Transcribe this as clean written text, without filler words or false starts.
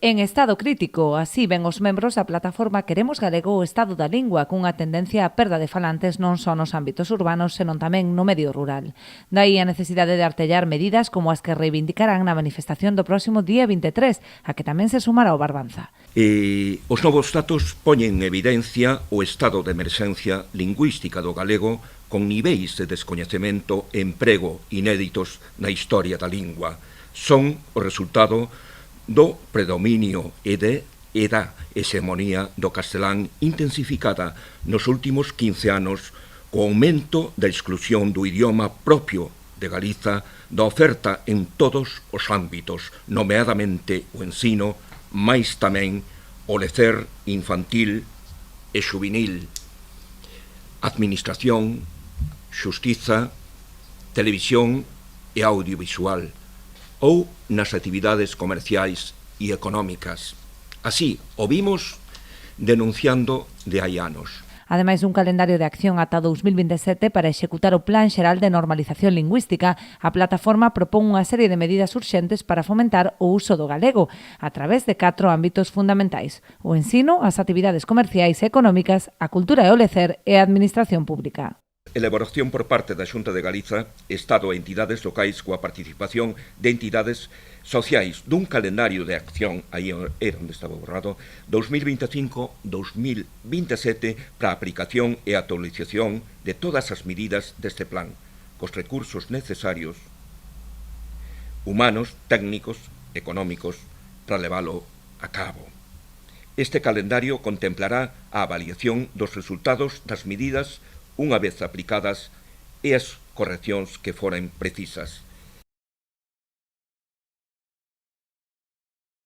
En estado crítico, así ven os membros da plataforma Queremos Galego o Estado da Lingua, cunha tendencia á perda de falantes non só nos ámbitos urbanos, senón tamén no medio rural. Daí a necesidade de artellar medidas como as que reivindicarán na manifestación do próximo día 23, a que tamén se sumará o Barbanza. Os novos datos poñen en evidencia o estado de emerxencia lingüística do galego con niveis de descoñecemento e emprego inéditos na historia da lingua. Son o resultado do predominio e da hexemonía do castelán intensificada nos últimos 15 anos co aumento da exclusión do idioma propio de Galiza da oferta en todos os ámbitos, nomeadamente o ensino, mais tamén o lecer infantil e xuvenil, administración, xustiza, televisión e audiovisual, ou nas actividades comerciais e económicas. Así, o vimos denunciando de hai anos. Ademais dun calendario de acción ata 2027 para executar o Plan Xeral de Normalización Lingüística, a plataforma propón unha serie de medidas urxentes para fomentar o uso do galego a través de 4 ámbitos fundamentais: o ensino, as actividades comerciais e económicas, a cultura e o lecer e a administración pública. Elaboración por parte da Xunta de Galiza, Estado e entidades locais coa participación de entidades sociais dun calendario de acción, aí era onde estaba borrado, 2025-2027 para a aplicación e actualización de todas as medidas deste plan, cos recursos necesarios, humanos, técnicos, económicos, para leválo a cabo. Este calendario contemplará a avaliación dos resultados das medidas unha vez aplicadas e as correccións que foren precisas.